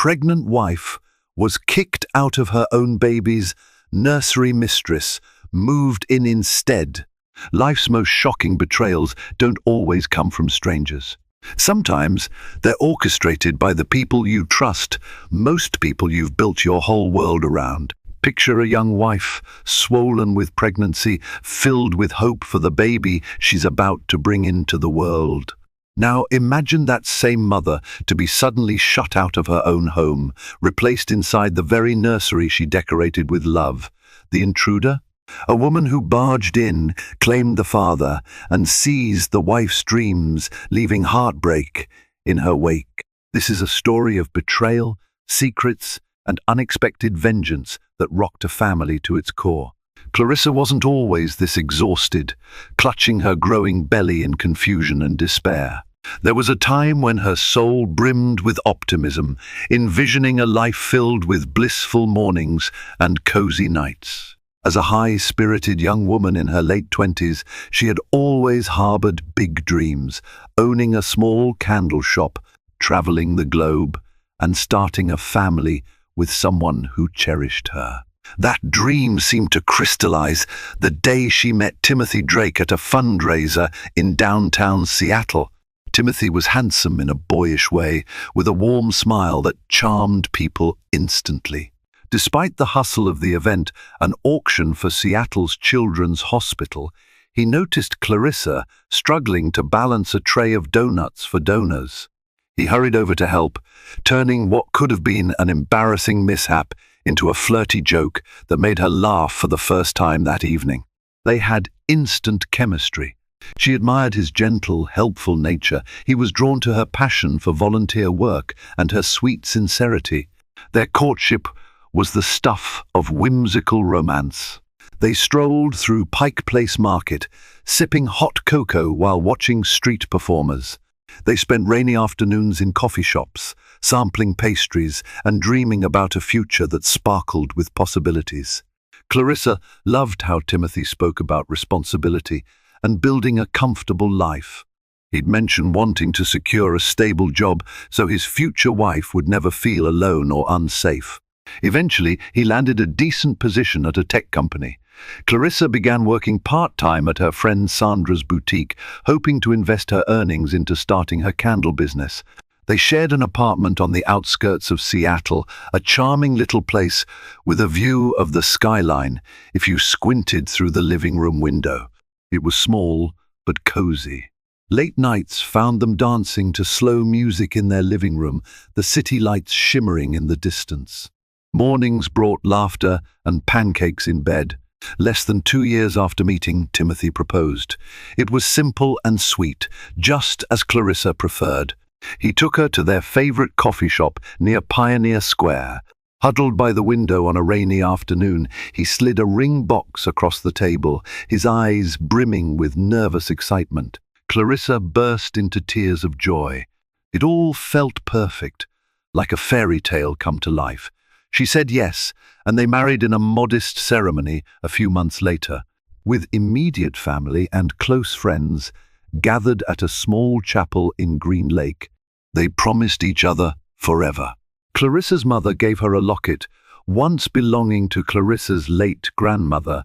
pregnant wife was kicked out of her own baby's nursery. Mistress moved in instead. Life's most shocking betrayals don't always come from strangers. Sometimes they're orchestrated by the people you trust, most people you've built your whole world around. Picture a young wife, swollen with pregnancy, filled with hope for the baby she's about to bring into the world. Now imagine that same mother to be suddenly shut out of her own home, replaced inside the very nursery she decorated with love. The intruder? A woman who barged in, claimed the father, and seized the wife's dreams, leaving heartbreak in her wake. This is a story of betrayal, secrets, and unexpected vengeance that rocked a family to its core. Clarissa wasn't always this exhausted, clutching her growing belly in confusion and despair. There was a time when her soul brimmed with optimism, envisioning a life filled with blissful mornings and cozy nights. As a high-spirited young woman in her late 20s, she had always harbored big dreams, owning a small candle shop, traveling the globe, and starting a family with someone who cherished her. That dream seemed to crystallize the day she met Timothy Drake at a fundraiser in downtown Seattle. Timothy was handsome in a boyish way, with a warm smile that charmed people instantly. Despite the hustle of the event, an auction for Seattle's Children's Hospital, he noticed Clarissa struggling to balance a tray of donuts for donors. He hurried over to help, turning what could have been an embarrassing mishap into a flirty joke that made her laugh for the first time that evening. They had instant chemistry. She admired his gentle, helpful nature. He was drawn to her passion for volunteer work and her sweet sincerity. Their courtship was the stuff of whimsical romance. They strolled through Pike Place Market, sipping hot cocoa while watching street performers. They spent rainy afternoons in coffee shops, sampling pastries and dreaming about a future that sparkled with possibilities. Clarissa loved how Timothy spoke about responsibility and building a comfortable life. He'd mentioned wanting to secure a stable job so his future wife would never feel alone or unsafe. Eventually, he landed a decent position at a tech company. Clarissa began working part-time at her friend Sandra's boutique, hoping to invest her earnings into starting her candle business. They shared an apartment on the outskirts of Seattle, a charming little place with a view of the skyline if you squinted through the living room window. It was small, but cozy. Late nights found them dancing to slow music in their living room, the city lights shimmering in the distance. Mornings brought laughter and pancakes in bed. Less than 2 years after meeting, Timothy proposed. It was simple and sweet, just as Clarissa preferred. He took her to their favorite coffee shop near Pioneer Square. Huddled by the window on a rainy afternoon, he slid a ring box across the table, his eyes brimming with nervous excitement. Clarissa burst into tears of joy. It all felt perfect, like a fairy tale come to life. She said yes, and they married in a modest ceremony a few months later, with immediate family and close friends gathered at a small chapel in Green Lake. They promised each other forever. Clarissa's mother gave her a locket, once belonging to Clarissa's late grandmother,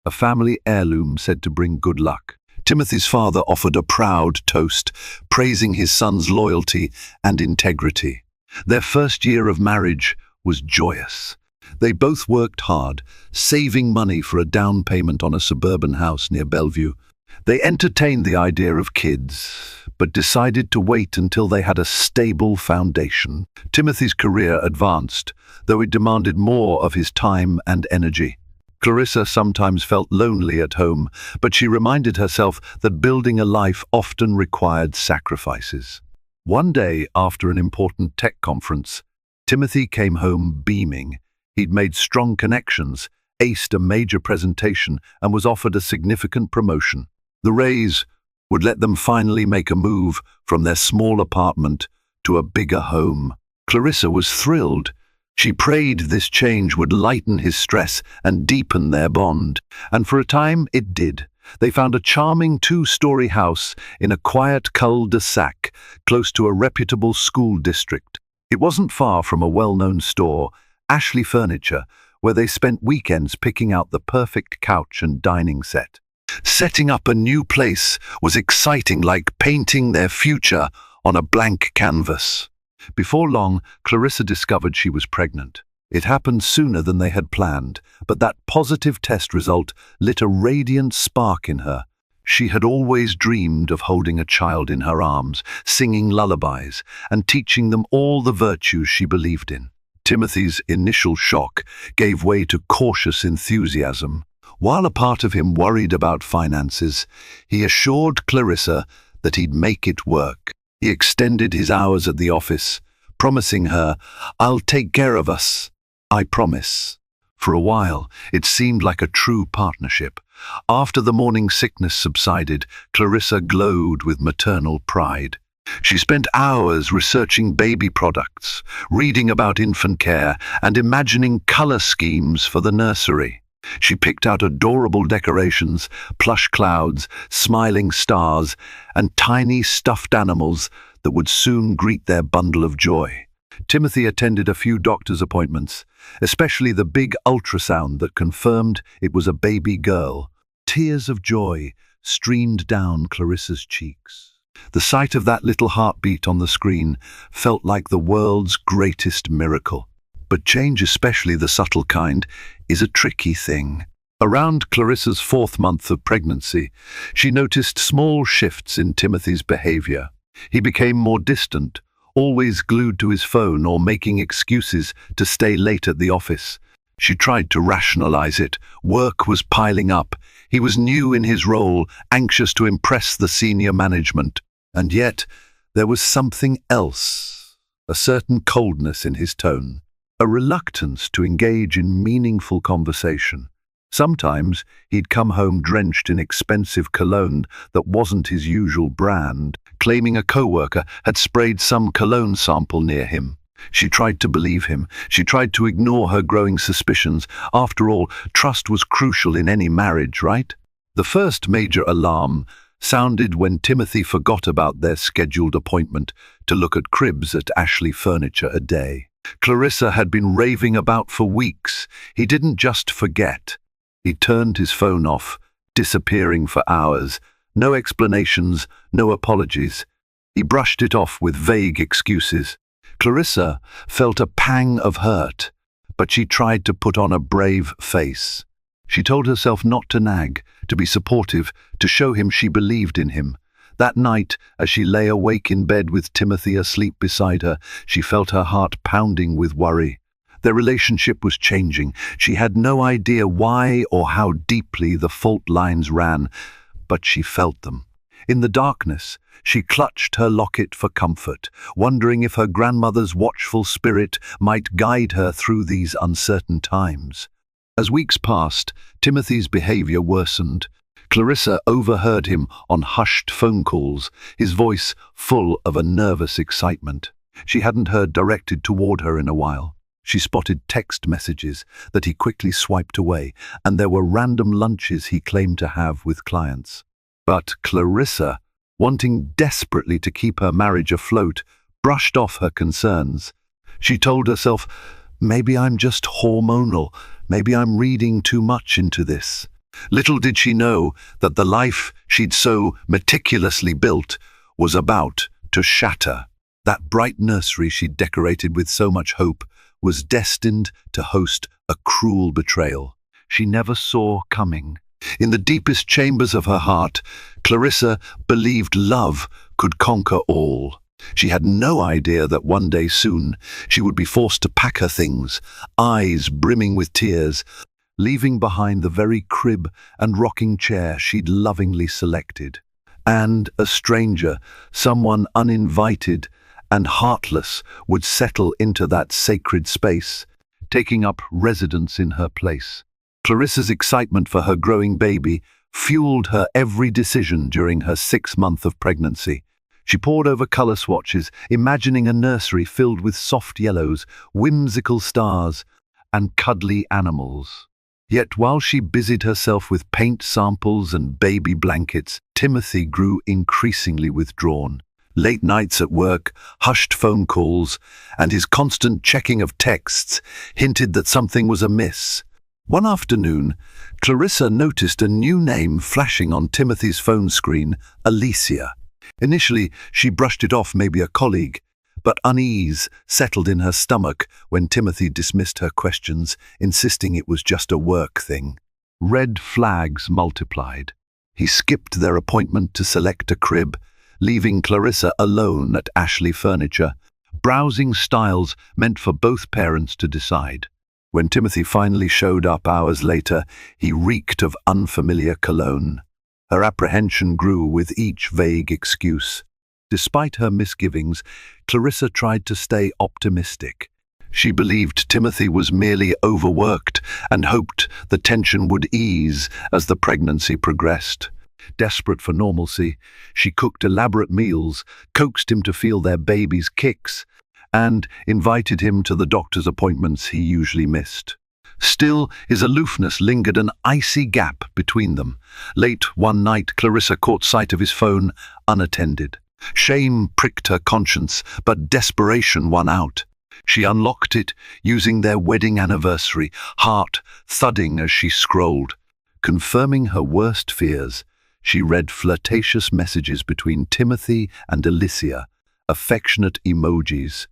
a family heirloom said to bring good luck. Timothy's father offered a proud toast, praising his son's loyalty and integrity. Their first year of marriage was joyous. They both worked hard, saving money for a down payment on a suburban house near Bellevue. They entertained the idea of kids, but decided to wait until they had a stable foundation. Timothy's career advanced, though it demanded more of his time and energy. Clarissa sometimes felt lonely at home, but she reminded herself that building a life often required sacrifices. One day, after an important tech conference, Timothy came home beaming. He'd made strong connections, aced a major presentation, and was offered a significant promotion. The raise would let them finally make a move from their small apartment to a bigger home. Clarissa was thrilled. She prayed this change would lighten his stress and deepen their bond. And for a time, it did. They found a charming 2-story house in a quiet cul-de-sac close to a reputable school district. It wasn't far from a well-known store, Ashley Furniture, where they spent weekends picking out the perfect couch and dining set. Setting up a new place was exciting, like painting their future on a blank canvas. Before long, Clarissa discovered she was pregnant. It happened sooner than they had planned, but that positive test result lit a radiant spark in her. She had always dreamed of holding a child in her arms, singing lullabies, and teaching them all the virtues she believed in. Timothy's initial shock gave way to cautious enthusiasm. While a part of him worried about finances, he assured Clarissa that he'd make it work. He extended his hours at the office, promising her, "I'll take care of us, I promise." For a while, it seemed like a true partnership. After the morning sickness subsided, Clarissa glowed with maternal pride. She spent hours researching baby products, reading about infant care, and imagining color schemes for the nursery. She picked out adorable decorations, plush clouds, smiling stars, and tiny stuffed animals that would soon greet their bundle of joy. Timothy attended a few doctor's appointments, especially the big ultrasound that confirmed it was a baby girl. Tears of joy streamed down Clarissa's cheeks. The sight of that little heartbeat on the screen felt like the world's greatest miracle. But change, especially the subtle kind, is a tricky thing. Around Clarissa's 4th month of pregnancy, she noticed small shifts in Timothy's behavior. He became more distant, always glued to his phone or making excuses to stay late at the office. She tried to rationalize it. Work was piling up. He was new in his role, anxious to impress the senior management. And yet, there was something else, a certain coldness in his tone, a reluctance to engage in meaningful conversation. Sometimes he'd come home drenched in expensive cologne that wasn't his usual brand, claiming a coworker had sprayed some cologne sample near him. She tried to believe him. She tried to ignore her growing suspicions. After all, trust was crucial in any marriage, right? The first major alarm sounded when Timothy forgot about their scheduled appointment to look at cribs at Ashley Furniture a day. Clarissa had been raving about for weeks. He didn't just forget. He turned his phone off, disappearing for hours. No explanations, no apologies. He brushed it off with vague excuses. Clarissa felt a pang of hurt, but she tried to put on a brave face. She told herself not to nag, to be supportive, to show him she believed in him. That night, as she lay awake in bed with Timothy asleep beside her, she felt her heart pounding with worry. Their relationship was changing. She had no idea why or how deeply the fault lines ran, but she felt them. In the darkness, she clutched her locket for comfort, wondering if her grandmother's watchful spirit might guide her through these uncertain times. As weeks passed, Timothy's behavior worsened. Clarissa overheard him on hushed phone calls, his voice full of a nervous excitement. She hadn't heard directed toward her in a while. She spotted text messages that he quickly swiped away, and there were random lunches he claimed to have with clients. But Clarissa, wanting desperately to keep her marriage afloat, brushed off her concerns. She told herself, "Maybe I'm just hormonal. Maybe I'm reading too much into this." Little did she know that the life she'd so meticulously built was about to shatter. That bright nursery she'd decorated with so much hope was destined to host a cruel betrayal she never saw coming. In the deepest chambers of her heart, Clarissa believed love could conquer all. She had no idea that one day soon she would be forced to pack her things, eyes brimming with tears, leaving behind the very crib and rocking chair she'd lovingly selected. And a stranger, someone uninvited and heartless, would settle into that sacred space, taking up residence in her place. Clarissa's excitement for her growing baby fueled her every decision during her 6th month of pregnancy. She pored over color swatches, imagining a nursery filled with soft yellows, whimsical stars, and cuddly animals. Yet while she busied herself with paint samples and baby blankets, Timothy grew increasingly withdrawn. Late nights at work, hushed phone calls, and his constant checking of texts hinted that something was amiss. One afternoon, Clarissa noticed a new name flashing on Timothy's phone screen, Alicia. Initially, she brushed it off, maybe a colleague, but unease settled in her stomach when Timothy dismissed her questions, insisting it was just a work thing. Red flags multiplied. He skipped their appointment to select a crib, leaving Clarissa alone at Ashley Furniture, browsing styles meant for both parents to decide. When Timothy finally showed up hours later, he reeked of unfamiliar cologne. Her apprehension grew with each vague excuse. Despite her misgivings, Clarissa tried to stay optimistic. She believed Timothy was merely overworked and hoped the tension would ease as the pregnancy progressed. Desperate for normalcy, she cooked elaborate meals, coaxed him to feel their baby's kicks, and invited him to the doctor's appointments he usually missed. Still, his aloofness lingered, an icy gap between them. Late one night, Clarissa caught sight of his phone, unattended. Shame pricked her conscience, but desperation won out. She unlocked it, using their wedding anniversary, heart thudding as she scrolled. Confirming her worst fears, she read flirtatious messages between Timothy and Alicia, affectionate emojis,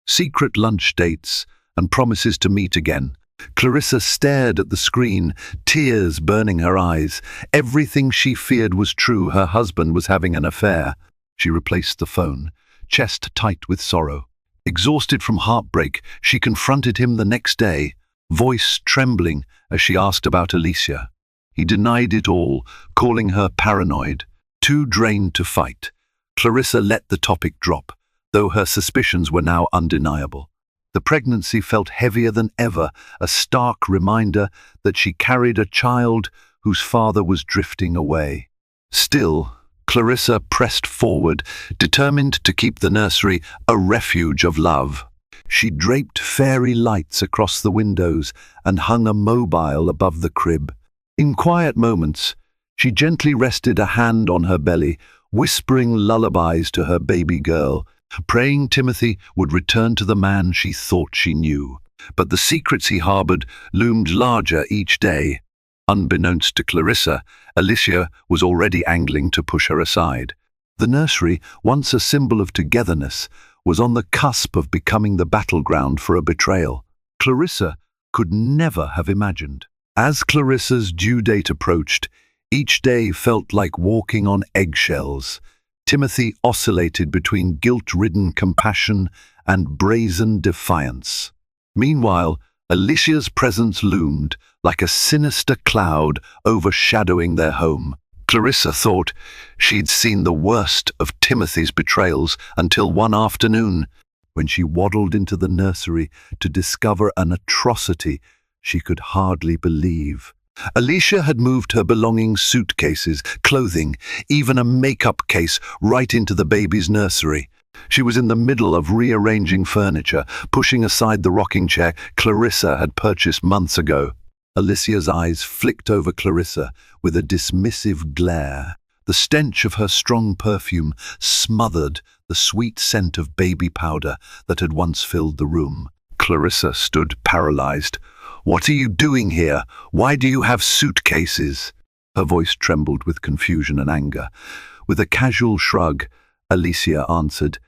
secret lunch dates, and promises to meet again. Clarissa stared at the screen, tears burning her eyes. Everything she feared was true. Her husband was having an affair. She replaced the phone, chest tight with sorrow. Exhausted from heartbreak, she confronted him the next day, voice trembling as she asked about Alicia. He denied it all, calling her paranoid. Too drained to fight, Clarissa let the topic drop, though her suspicions were now undeniable. The pregnancy felt heavier than ever, a stark reminder that she carried a child whose father was drifting away. Still, Clarissa pressed forward, determined to keep the nursery a refuge of love. She draped fairy lights across the windows and hung a mobile above the crib. In quiet moments, she gently rested a hand on her belly, whispering lullabies to her baby girl, praying Timothy would return to the man she thought she knew. But the secrets he harbored loomed larger each day. Unbeknownst to Clarissa, Alicia was already angling to push her aside. The nursery, once a symbol of togetherness, was on the cusp of becoming the battleground for a betrayal Clarissa could never have imagined. As Clarissa's due date approached, each day felt like walking on eggshells. Timothy oscillated between guilt-ridden compassion and brazen defiance. Meanwhile, Alicia's presence loomed like a sinister cloud overshadowing their home. Clarissa thought she'd seen the worst of Timothy's betrayals until one afternoon, when she waddled into the nursery to discover an atrocity she could hardly believe. Alicia had moved her belongings, suitcases, clothing, even a makeup case right into the baby's nursery. She was in the middle of rearranging furniture, pushing aside the rocking chair Clarissa had purchased months ago. Alicia's eyes flicked over Clarissa with a dismissive glare. The stench of her strong perfume smothered the sweet scent of baby powder that had once filled the room. Clarissa stood paralyzed. "What are you doing here? Why do you have suitcases?" Her voice trembled with confusion and anger. With a casual shrug, Alicia answered,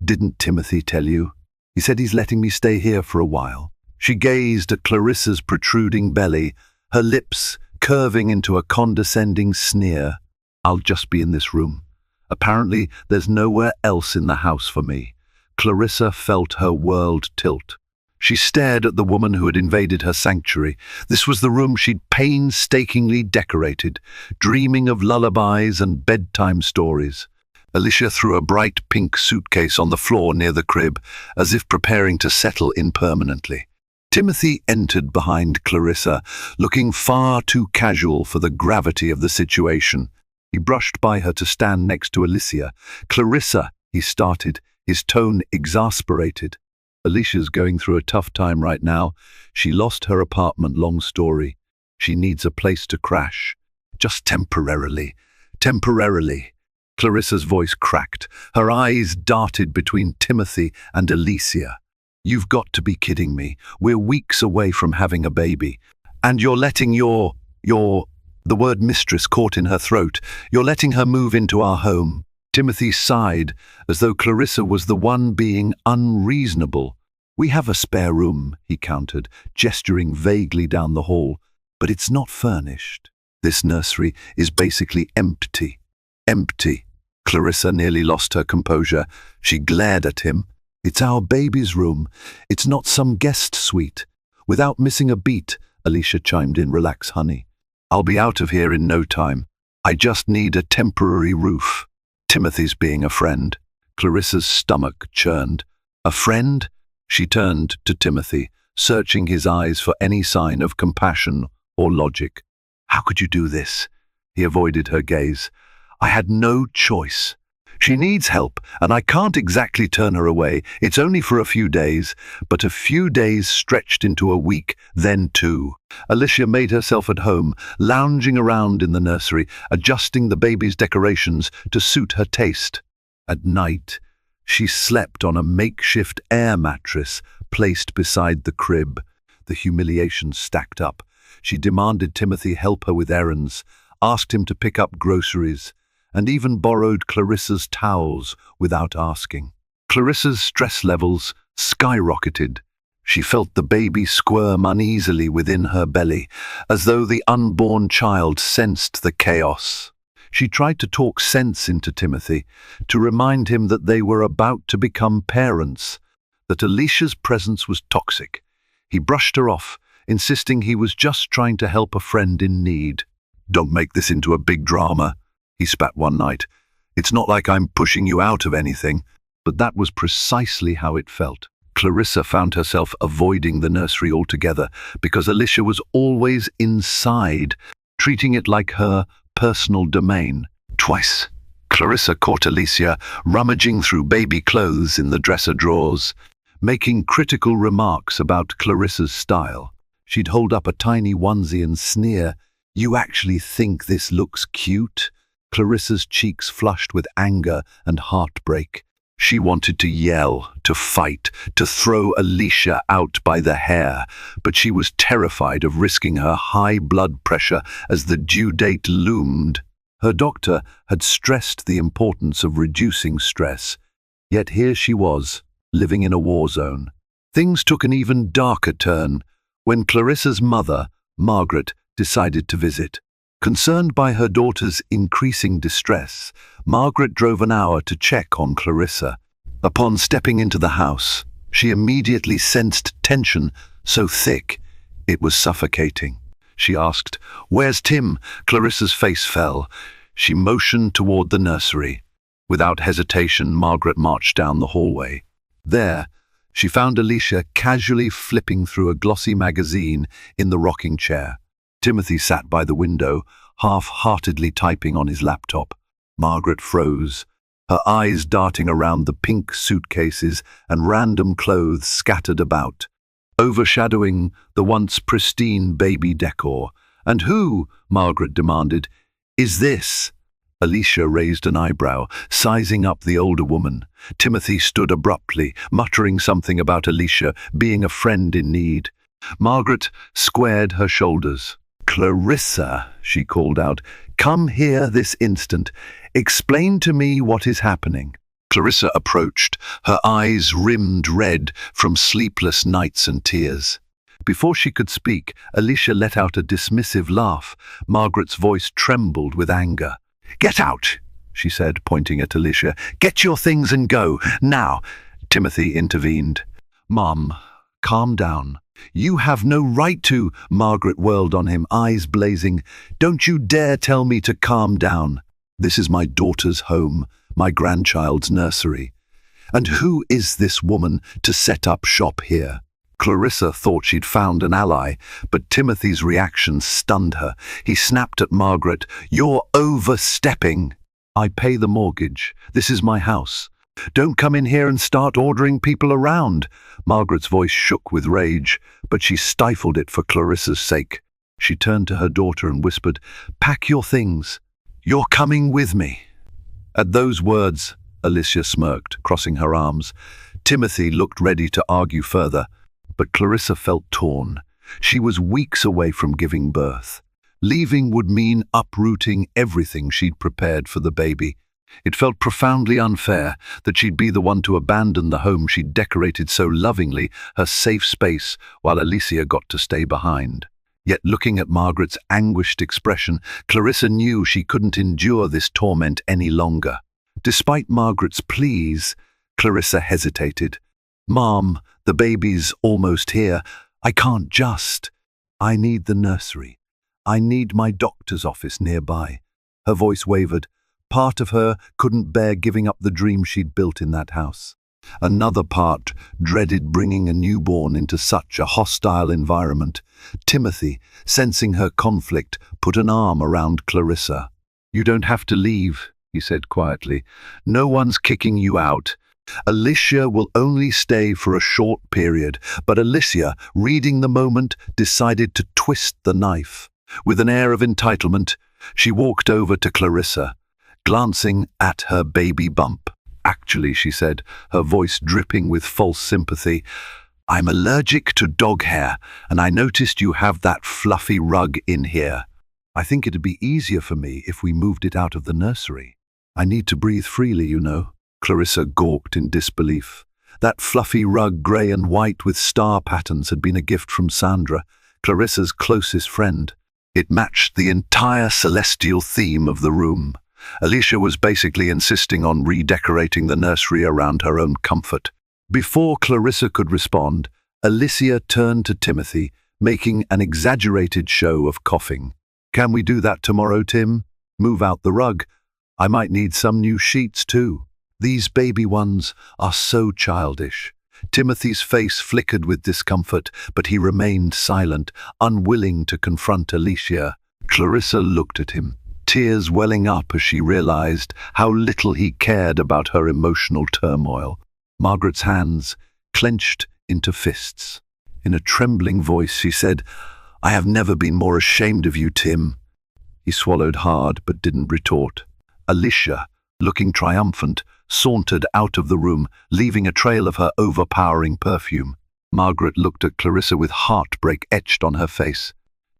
"Didn't Timothy tell you? He said he's letting me stay here for a while." She gazed at Clarissa's protruding belly, her lips curving into a condescending sneer. "I'll just be in this room. Apparently, there's nowhere else in the house for me." Clarissa felt her world tilt. She stared at the woman who had invaded her sanctuary. This was the room she'd painstakingly decorated, dreaming of lullabies and bedtime stories. Alicia threw a bright pink suitcase on the floor near the crib, as if preparing to settle in permanently. Timothy entered behind Clarissa, looking far too casual for the gravity of the situation. He brushed by her to stand next to Alicia. "Clarissa," he started, his tone exasperated. "Alicia's going through a tough time right now. She lost her apartment, long story. She needs a place to crash. Just temporarily. Temporarily." Clarissa's voice cracked. Her eyes darted between Timothy and Alicia. You've got to be kidding me. We're weeks away from having a baby. And you're letting the word mistress caught in her throat. You're letting her move into our home. Timothy sighed, as though Clarissa was the one being unreasonable. We have a spare room, he countered, gesturing vaguely down the hall, but it's not furnished. This nursery is basically empty. Empty. Clarissa nearly lost her composure. She glared at him. It's our baby's room. It's not some guest suite. Without missing a beat, Alicia chimed in, relax, honey. I'll be out of here in no time. I just need a temporary roof. Timothy's being a friend. Clarissa's stomach churned. A friend? She turned to Timothy, searching his eyes for any sign of compassion or logic. How could you do this? He avoided her gaze. I had no choice. She needs help, and I can't exactly turn her away. It's only for a few days, but a few days stretched into a week, then two. Alicia made herself at home, lounging around in the nursery, adjusting the baby's decorations to suit her taste. At night, she slept on a makeshift air mattress placed beside the crib. The humiliation stacked up. She demanded Timothy help her with errands, asked him to pick up groceries, and even borrowed Clarissa's towels without asking. Clarissa's stress levels skyrocketed. She felt the baby squirm uneasily within her belly, as though the unborn child sensed the chaos. She tried to talk sense into Timothy, to remind him that they were about to become parents, that Alicia's presence was toxic. He brushed her off, insisting he was just trying to help a friend in need. Don't make this into a big drama, he spat one night. It's not like I'm pushing you out of anything. But that was precisely how it felt. Clarissa found herself avoiding the nursery altogether because Alicia was always inside, treating it like her personal domain. Twice, Clarissa caught Alicia rummaging through baby clothes in the dresser drawers, making critical remarks about Clarissa's style. She'd hold up a tiny onesie and sneer, "You actually think this looks cute?" Clarissa's cheeks flushed with anger and heartbreak. She wanted to yell, to fight, to throw Alicia out by the hair, but she was terrified of risking her high blood pressure as the due date loomed. Her doctor had stressed the importance of reducing stress, yet here she was, living in a war zone. Things took an even darker turn when Clarissa's mother, Margaret, decided to visit. Concerned by her daughter's increasing distress, Margaret drove an hour to check on Clarissa. Upon stepping into the house, she immediately sensed tension so thick it was suffocating. She asked, "Where's Tim?" Clarissa's face fell. She motioned toward the nursery. Without hesitation, Margaret marched down the hallway. There, she found Alicia casually flipping through a glossy magazine in the rocking chair. Timothy sat by the window, half-heartedly typing on his laptop. Margaret froze, her eyes darting around the pink suitcases and random clothes scattered about, overshadowing the once pristine baby decor. "And who," Margaret demanded, "is this?" Alicia raised an eyebrow, sizing up the older woman. Timothy stood abruptly, muttering something about Alicia being a friend in need. Margaret squared her shoulders. "Clarissa," she called out, "come here this instant. Explain to me what is happening." Clarissa approached, her eyes rimmed red from sleepless nights and tears. Before she could speak, Alicia let out a dismissive laugh. Margaret's voice trembled with anger. "Get out," she said, pointing at Alicia. "Get your things and go, now." Timothy intervened. "Mom, calm down. You have no right to," Margaret whirled on him, eyes blazing. "Don't you dare tell me to calm down. This is my daughter's home, my grandchild's nursery. And who is this woman to set up shop here?" Clarissa thought she'd found an ally, but Timothy's reaction stunned her. He snapped at Margaret, "You're overstepping. I pay the mortgage. This is my house. Don't come in here and start ordering people around." Margaret's voice shook with rage, but she stifled it for Clarissa's sake. She turned to her daughter and whispered, "Pack your things. You're coming with me." At those words, Alicia smirked, crossing her arms. Timothy looked ready to argue further, but Clarissa felt torn. She was weeks away from giving birth. Leaving would mean uprooting everything she'd prepared for the baby. It felt profoundly unfair that she'd be the one to abandon the home she'd decorated so lovingly, her safe space, while Alicia got to stay behind. Yet looking at Margaret's anguished expression, Clarissa knew she couldn't endure this torment any longer. Despite Margaret's pleas, Clarissa hesitated. "Mom, the baby's almost here. I can't just. I need the nursery. I need my doctor's office nearby." Her voice wavered. Part of her couldn't bear giving up the dream she'd built in that house. Another part dreaded bringing a newborn into such a hostile environment. Timothy, sensing her conflict, put an arm around Clarissa. "You don't have to leave," he said quietly. "No one's kicking you out. Alicia will only stay for a short period." But Alicia, reading the moment, decided to twist the knife. With an air of entitlement, she walked over to Clarissa, glancing at her baby bump. "Actually," she said, her voice dripping with false sympathy, "I'm allergic to dog hair, and I noticed you have that fluffy rug in here. I think it'd be easier for me if we moved it out of the nursery. I need to breathe freely, you know." Clarissa gawked in disbelief. That fluffy rug, grey and white with star patterns, had been a gift from Sandra, Clarissa's closest friend. It matched the entire celestial theme of the room. Alicia was basically insisting on redecorating the nursery around her own comfort. Before Clarissa could respond, Alicia turned to Timothy, making an exaggerated show of coughing. "Can we do that tomorrow, Tim? Move out the rug. I might need some new sheets too. These baby ones are so childish." Timothy's face flickered with discomfort, but he remained silent, unwilling to confront Alicia. Clarissa looked at him, tears welling up as she realized how little he cared about her emotional turmoil. Margaret's hands clenched into fists. In a trembling voice, she said, "I have never been more ashamed of you, Tim." He swallowed hard but didn't retort. Alicia, looking triumphant, sauntered out of the room, leaving a trail of her overpowering perfume. Margaret looked at Clarissa with heartbreak etched on her face.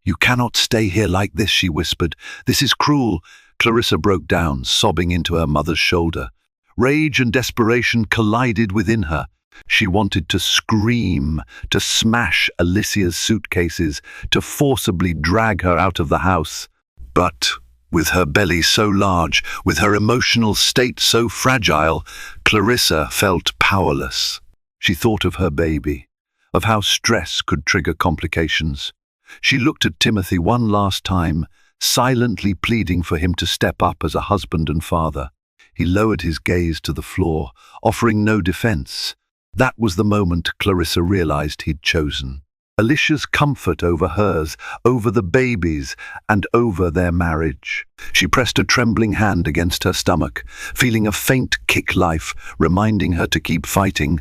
"You cannot stay here like this," she whispered. "This is cruel." Clarissa broke down, sobbing into her mother's shoulder. Rage and desperation collided within her. She wanted to scream, to smash Alicia's suitcases, to forcibly drag her out of the house. But with her belly so large, with her emotional state so fragile, Clarissa felt powerless. She thought of her baby, of how stress could trigger complications. She looked at Timothy one last time, silently pleading for him to step up as a husband and father. He lowered his gaze to the floor, offering no defense. That was the moment Clarissa realized he'd chosen. Alicia's comfort over hers, over the babies, and over their marriage. She pressed a trembling hand against her stomach, feeling a faint kick life, reminding her to keep fighting,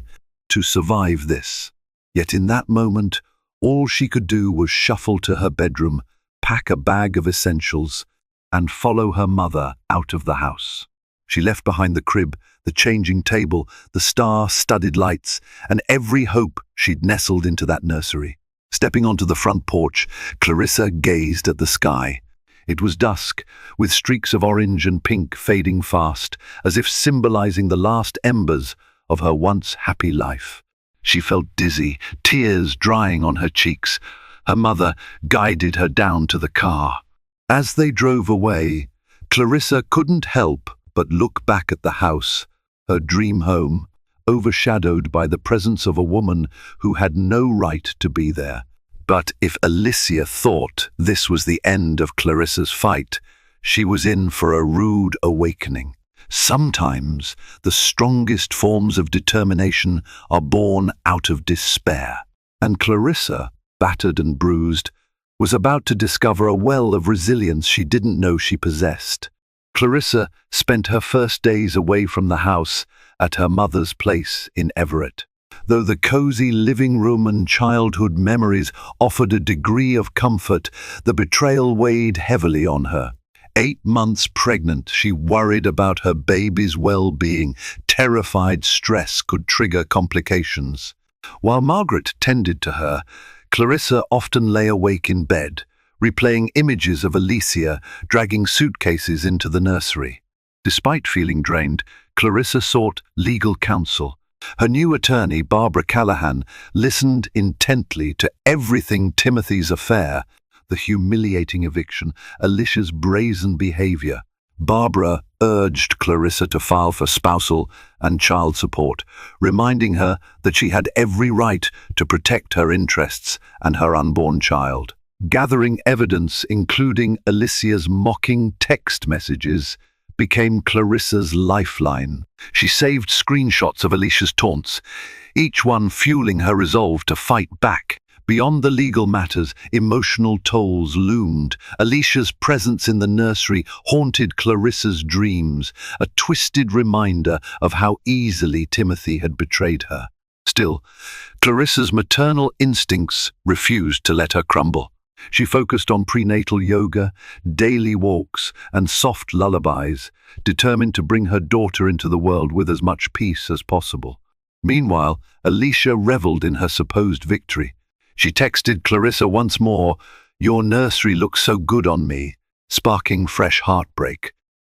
to survive this. Yet in that moment, all she could do was shuffle to her bedroom, pack a bag of essentials, and follow her mother out of the house. She left behind the crib, the changing table, the star-studded lights, and every hope she'd nestled into that nursery. Stepping onto the front porch, Clarissa gazed at the sky. It was dusk, with streaks of orange and pink fading fast, as if symbolizing the last embers of her once happy life. She felt dizzy, tears drying on her cheeks. Her mother guided her down to the car. As they drove away, Clarissa couldn't help but look back at the house, her dream home, overshadowed by the presence of a woman who had no right to be there. But if Alicia thought this was the end of Clarissa's fight, she was in for a rude awakening. Sometimes the strongest forms of determination are born out of despair. And Clarissa, battered and bruised, was about to discover a well of resilience she didn't know she possessed. Clarissa spent her first days away from the house at her mother's place in Everett. Though the cozy living room and childhood memories offered a degree of comfort, the betrayal weighed heavily on her. 8 months pregnant, she worried about her baby's well-being, terrified stress could trigger complications. While Margaret tended to her, Clarissa often lay awake in bed, replaying images of Alicia dragging suitcases into the nursery. Despite feeling drained, Clarissa sought legal counsel. Her new attorney, Barbara Callahan, listened intently to everything: Timothy's affair, the humiliating eviction, Alicia's brazen behavior. Barbara urged Clarissa to file for spousal and child support, reminding her that she had every right to protect her interests and her unborn child. Gathering evidence, including Alicia's mocking text messages, became Clarissa's lifeline. She saved screenshots of Alicia's taunts, each one fueling her resolve to fight back. Beyond the legal matters, emotional tolls loomed. Alicia's presence in the nursery haunted Clarissa's dreams, a twisted reminder of how easily Timothy had betrayed her. Still, Clarissa's maternal instincts refused to let her crumble. She focused on prenatal yoga, daily walks, and soft lullabies, determined to bring her daughter into the world with as much peace as possible. Meanwhile, Alicia reveled in her supposed victory. She texted Clarissa once more, "Your nursery looks so good on me," sparking fresh heartbreak.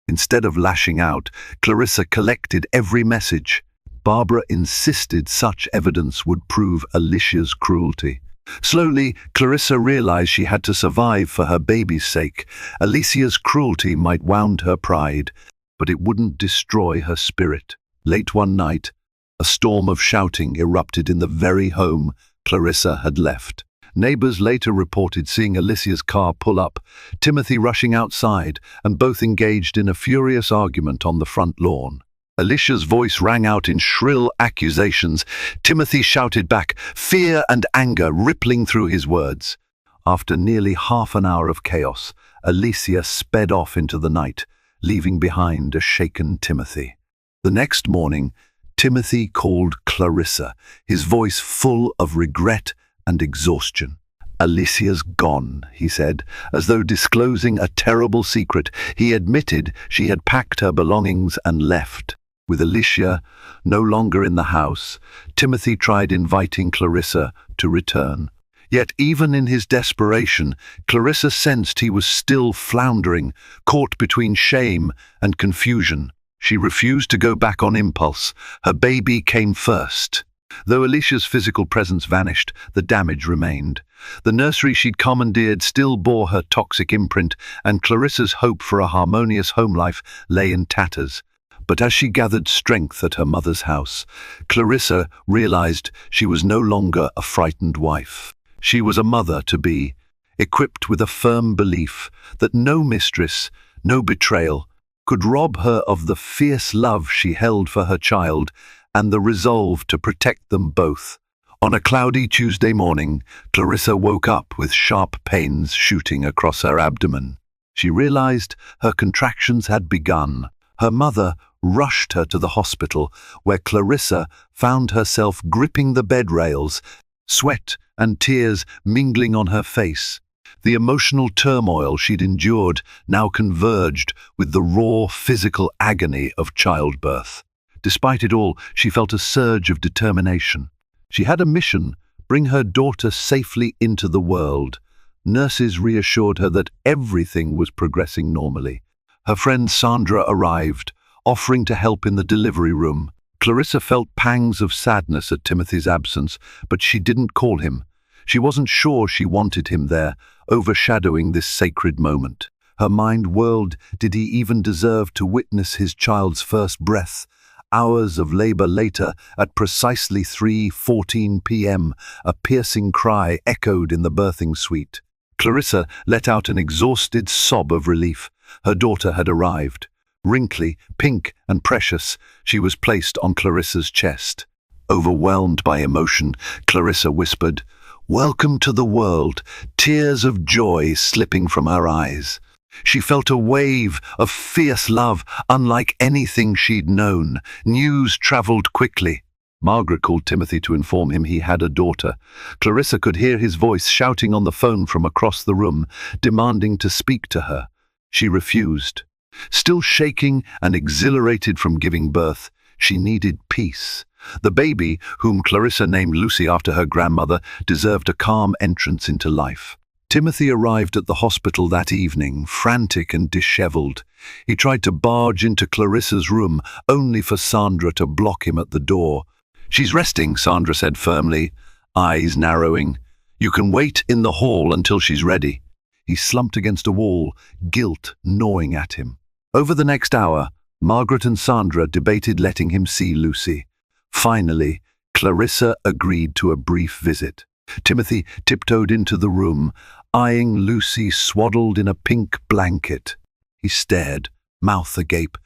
Instead of lashing out, Clarissa collected every message. Barbara insisted such evidence would prove Alicia's cruelty. Slowly, Clarissa realized she had to survive for her baby's sake. Alicia's cruelty might wound her pride, but it wouldn't destroy her spirit. Late one night, a storm of shouting erupted in the very home Clarissa had left. Neighbors later reported seeing Alicia's car pull up, Timothy rushing outside, and both engaged in a furious argument on the front lawn. Alicia's voice rang out in shrill accusations. Timothy shouted back, fear and anger rippling through his words. After nearly half an hour of chaos, Alicia sped off into the night, leaving behind a shaken Timothy. The next morning, Timothy called Clarissa, his voice full of regret and exhaustion. "Alicia's gone," he said, as though disclosing a terrible secret. He admitted she had packed her belongings and left. With Alicia no longer in the house, Timothy tried inviting Clarissa to return. Yet even in his desperation, Clarissa sensed he was still floundering, caught between shame and confusion. She refused to go back on impulse. Her baby came first. Though Alicia's physical presence vanished, the damage remained. The nursery she'd commandeered still bore her toxic imprint, and Clarissa's hope for a harmonious home life lay in tatters. But as she gathered strength at her mother's house, Clarissa realized she was no longer a frightened wife. She was a mother-to-be, equipped with a firm belief that no mistress, no betrayal, could rob her of the fierce love she held for her child and the resolve to protect them both. On a cloudy Tuesday morning, Clarissa woke up with sharp pains shooting across her abdomen. She realized her contractions had begun. Her mother rushed her to the hospital, where Clarissa found herself gripping the bed rails, sweat and tears mingling on her face. The emotional turmoil she'd endured now converged with the raw physical agony of childbirth. Despite it all, she felt a surge of determination. She had a mission: bring her daughter safely into the world. Nurses reassured her that everything was progressing normally. Her friend Sandra arrived, offering to help in the delivery room. Clarissa felt pangs of sadness at Timothy's absence, but she didn't call him. She wasn't sure she wanted him there, overshadowing this sacred moment. Her mind whirled. Did he even deserve to witness his child's first breath? Hours of labor later, at precisely 3:14 p.m., a piercing cry echoed in the birthing suite. Clarissa let out an exhausted sob of relief. Her daughter had arrived. Wrinkly, pink, and precious, she was placed on Clarissa's chest. Overwhelmed by emotion, Clarissa whispered, "Welcome to the world," tears of joy slipping from her eyes. She felt a wave of fierce love, unlike anything she'd known. News traveled quickly. Margaret called Timothy to inform him he had a daughter. Clarissa could hear his voice shouting on the phone from across the room, demanding to speak to her. She refused. Still shaking and exhilarated from giving birth, she needed peace. The baby, whom Clarissa named Lucy after her grandmother, deserved a calm entrance into life. Timothy arrived at the hospital that evening, frantic and disheveled. He tried to barge into Clarissa's room, only for Sandra to block him at the door. "She's resting," Sandra said firmly, eyes narrowing. "You can wait in the hall until she's ready." He slumped against a wall, guilt gnawing at him. Over the next hour, Margaret and Sandra debated letting him see Lucy. Finally, Clarissa agreed to a brief visit. Timothy tiptoed into the room, eyeing Lucy swaddled in a pink blanket. He stared, mouth agape,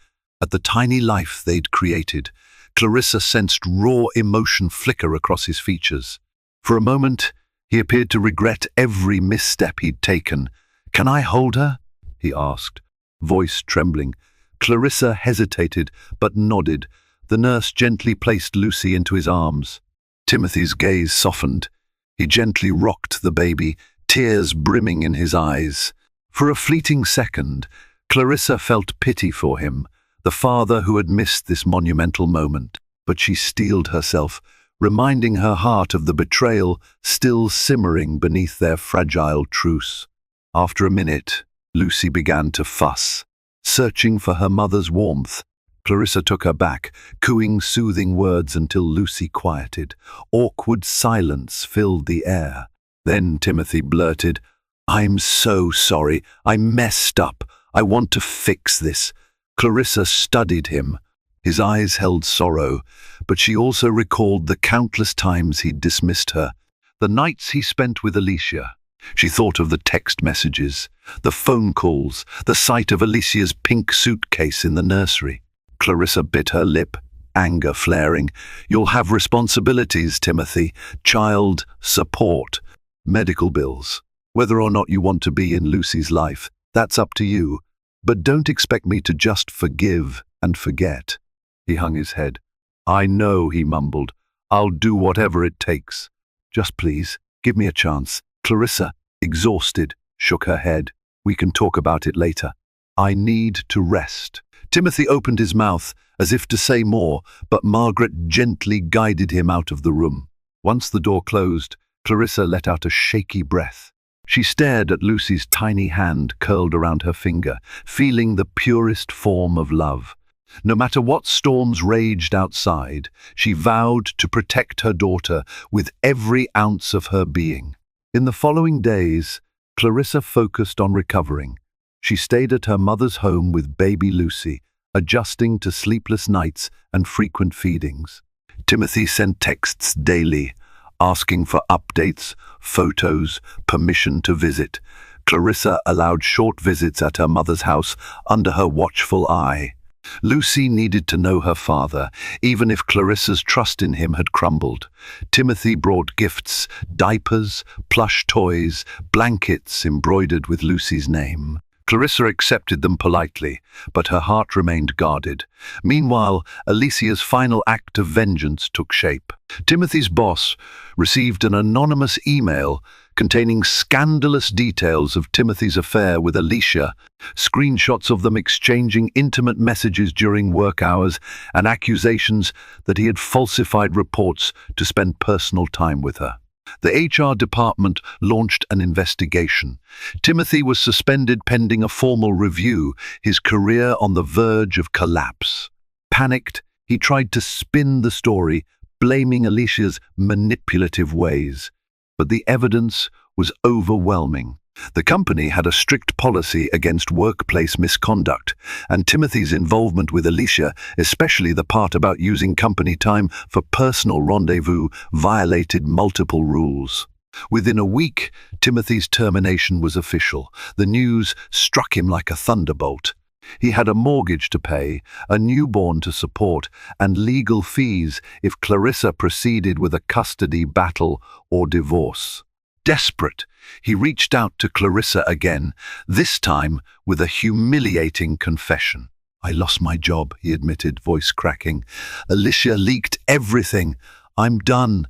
at the tiny life they'd created. Clarissa sensed raw emotion flicker across his features. For a moment, he appeared to regret every misstep he'd taken. "Can I hold her?" he asked, voice trembling. Clarissa hesitated, but nodded. The nurse gently placed Lucy into his arms. Timothy's gaze softened. He gently rocked the baby, tears brimming in his eyes. For a fleeting second, Clarissa felt pity for him, the father who had missed this monumental moment. But she steeled herself, reminding her heart of the betrayal still simmering beneath their fragile truce. After a minute, Lucy began to fuss, searching for her mother's warmth. Clarissa took her back, cooing soothing words until Lucy quieted. Awkward silence filled the air. Then Timothy blurted, "I'm so sorry. I messed up. I want to fix this." Clarissa studied him. His eyes held sorrow, but she also recalled the countless times he'd dismissed her, the nights he spent with Alicia. She thought of the text messages, the phone calls, the sight of Alicia's pink suitcase in the nursery. Clarissa bit her lip, anger flaring. "You'll have responsibilities, Timothy. Child support, medical bills. Whether or not you want to be in Lucy's life, that's up to you. But don't expect me to just forgive and forget." He hung his head. "I know," he mumbled. "I'll do whatever it takes. Just please, give me a chance." Clarissa, exhausted, shook her head. "We can talk about it later. I need to rest." Timothy opened his mouth, as if to say more, but Margaret gently guided him out of the room. Once the door closed, Clarissa let out a shaky breath. She stared at Lucy's tiny hand curled around her finger, feeling the purest form of love. No matter what storms raged outside, she vowed to protect her daughter with every ounce of her being. In the following days, Clarissa focused on recovering. She stayed at her mother's home with baby Lucy, adjusting to sleepless nights and frequent feedings. Timothy sent texts daily, asking for updates, photos, permission to visit. Clarissa allowed short visits at her mother's house under her watchful eye. Lucy needed to know her father, even if Clarissa's trust in him had crumbled. Timothy brought gifts, diapers, plush toys, blankets embroidered with Lucy's name. Clarissa accepted them politely, but her heart remained guarded. Meanwhile, Alicia's final act of vengeance took shape. Timothy's boss received an anonymous email containing scandalous details of Timothy's affair with Alicia, screenshots of them exchanging intimate messages during work hours, and accusations that he had falsified reports to spend personal time with her. The HR department launched an investigation. Timothy was suspended pending a formal review, his career on the verge of collapse. Panicked, he tried to spin the story, blaming Alicia's manipulative ways. But the evidence was overwhelming. The company had a strict policy against workplace misconduct, and Timothy's involvement with Alicia, especially the part about using company time for personal rendezvous, violated multiple rules. Within a week, Timothy's termination was official. The news struck him like a thunderbolt. He had a mortgage to pay, a newborn to support, and legal fees if Clarissa proceeded with a custody battle or divorce. Desperate, he reached out to Clarissa again, this time with a humiliating confession. "I lost my job," he admitted, voice cracking. "Alicia leaked everything. I'm done.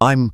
I'm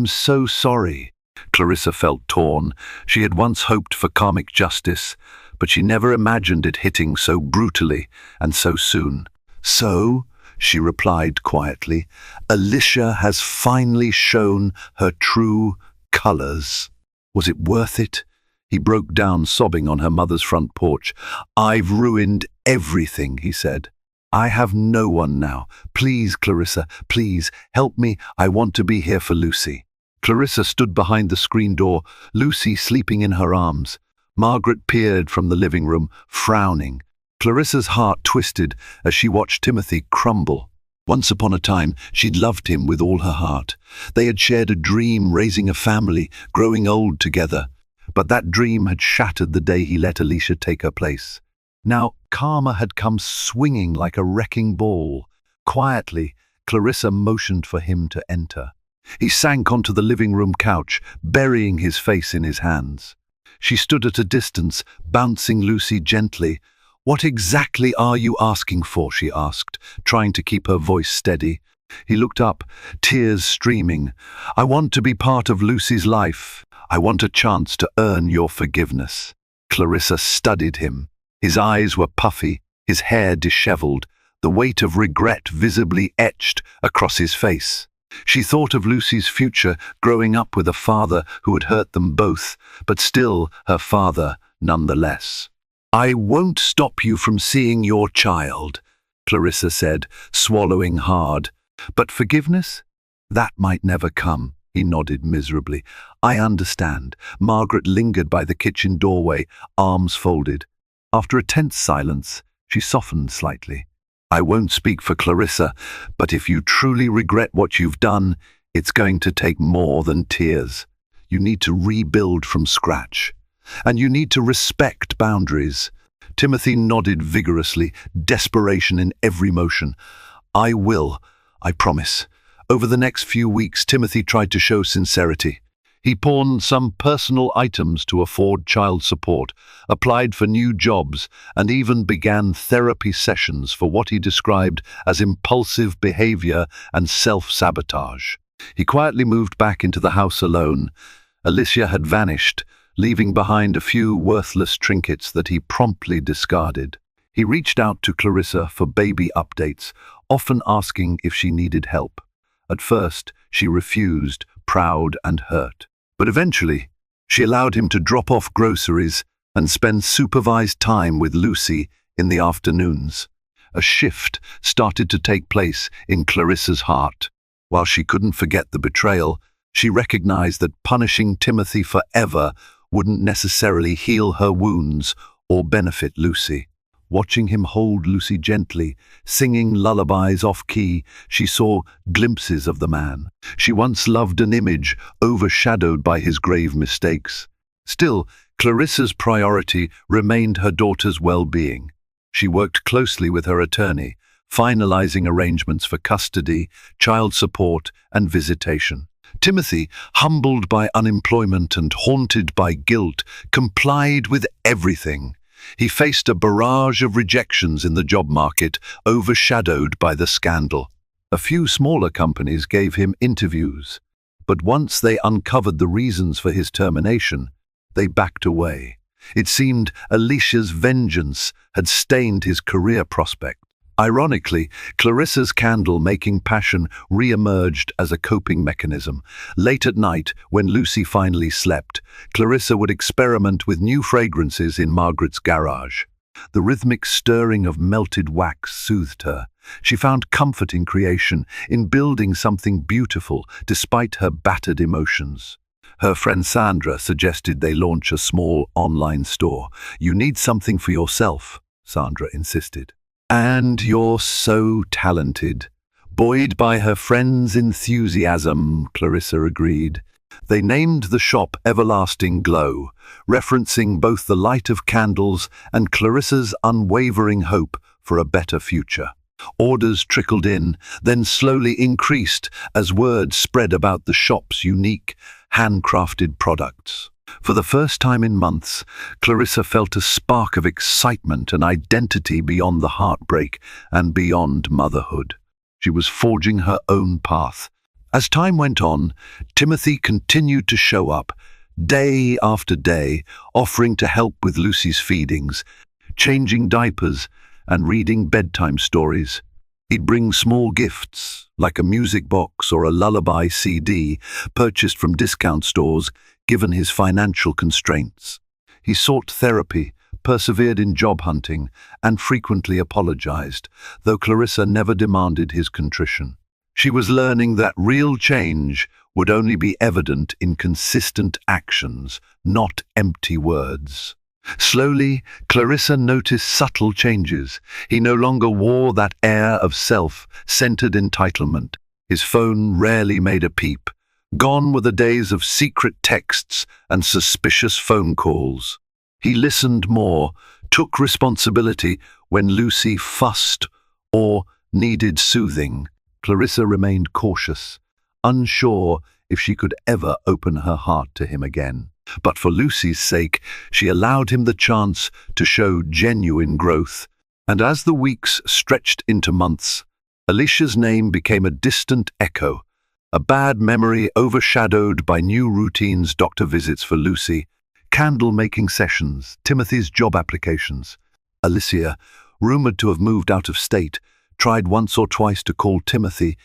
so sorry." Clarissa felt torn. She had once hoped for karmic justice, but she never imagined it hitting so brutally and so soon. "So," she replied quietly, "Alicia has finally shown her true colors. Was it worth it?" He broke down sobbing on her mother's front porch. "I've ruined everything," he said. "I have no one now. Please, Clarissa, please, help me. I want to be here for Lucy." Clarissa stood behind the screen door, Lucy sleeping in her arms. Margaret peered from the living room, frowning. Clarissa's heart twisted as she watched Timothy crumble. Once upon a time, she'd loved him with all her heart. They had shared a dream, raising a family, growing old together. But that dream had shattered the day he let Alicia take her place. Now, karma had come swinging like a wrecking ball. Quietly, Clarissa motioned for him to enter. He sank onto the living room couch, burying his face in his hands. She stood at a distance, bouncing Lucy gently. "What exactly are you asking for?" she asked, trying to keep her voice steady. He looked up, tears streaming. "I want to be part of Lucy's life. I want a chance to earn your forgiveness." Clarissa studied him. His eyes were puffy, his hair disheveled, the weight of regret visibly etched across his face. She thought of Lucy's future, growing up with a father who had hurt them both, but still her father nonetheless. "I won't stop you from seeing your child," Clarissa said, swallowing hard. "But forgiveness? That might never come." He nodded miserably. "I understand." Margaret lingered by the kitchen doorway, arms folded. After a tense silence, she softened slightly. "I won't speak for Clarissa, but if you truly regret what you've done, it's going to take more than tears. You need to rebuild from scratch. And you need to respect boundaries." Timothy nodded vigorously, desperation in every motion. "I will, I promise." Over the next few weeks, Timothy tried to show sincerity. He pawned some personal items to afford child support, applied for new jobs, and even began therapy sessions for what he described as impulsive behavior and self-sabotage. He quietly moved back into the house alone. Alicia had vanished, leaving behind a few worthless trinkets that he promptly discarded. He reached out to Clarissa for baby updates, often asking if she needed help. At first, she refused, proud and hurt. But eventually, she allowed him to drop off groceries and spend supervised time with Lucy in the afternoons. A shift started to take place in Clarissa's heart. While she couldn't forget the betrayal, she recognized that punishing Timothy forever wouldn't necessarily heal her wounds or benefit Lucy. Watching him hold Lucy gently, singing lullabies off-key, she saw glimpses of the man she once loved, an image overshadowed by his grave mistakes. Still, Clarissa's priority remained her daughter's well-being. She worked closely with her attorney, finalizing arrangements for custody, child support, and visitation. Timothy, humbled by unemployment and haunted by guilt, complied with everything. He faced a barrage of rejections in the job market, overshadowed by the scandal. A few smaller companies gave him interviews, but once they uncovered the reasons for his termination, they backed away. It seemed Alicia's vengeance had stained his career prospect. Ironically, Clarissa's candle-making passion re-emerged as a coping mechanism. Late at night, when Lucy finally slept, Clarissa would experiment with new fragrances in Margaret's garage. The rhythmic stirring of melted wax soothed her. She found comfort in creation, in building something beautiful, despite her battered emotions. Her friend Sandra suggested they launch a small online store. "You need something for yourself," Sandra insisted. "And you're so talented." Buoyed by her friend's enthusiasm, Clarissa agreed. They named the shop Everlasting Glow, referencing both the light of candles and Clarissa's unwavering hope for a better future. Orders trickled in, then slowly increased as word spread about the shop's unique, handcrafted products. For the first time in months, Clarissa felt a spark of excitement and identity beyond the heartbreak and beyond motherhood. She was forging her own path. As time went on, Timothy continued to show up, day after day, offering to help with Lucy's feedings, changing diapers, and reading bedtime stories. He'd bring small gifts, like a music box or a lullaby CD, purchased from discount stores, given his financial constraints. He sought therapy, persevered in job hunting, and frequently apologized, though Clarissa never demanded his contrition. She was learning that real change would only be evident in consistent actions, not empty words. Slowly, Clarissa noticed subtle changes. He no longer wore that air of self-centered entitlement. His phone rarely made a peep. Gone were the days of secret texts and suspicious phone calls. He listened more, took responsibility when Lucy fussed or needed soothing. Clarissa remained cautious, unsure if she could ever open her heart to him again. But for Lucy's sake, she allowed him the chance to show genuine growth. And as the weeks stretched into months, Alicia's name became a distant echo, a bad memory overshadowed by new routines, doctor visits for Lucy, candle-making sessions, Timothy's job applications. Alicia, rumored to have moved out of state, tried once or twice to call Timothy,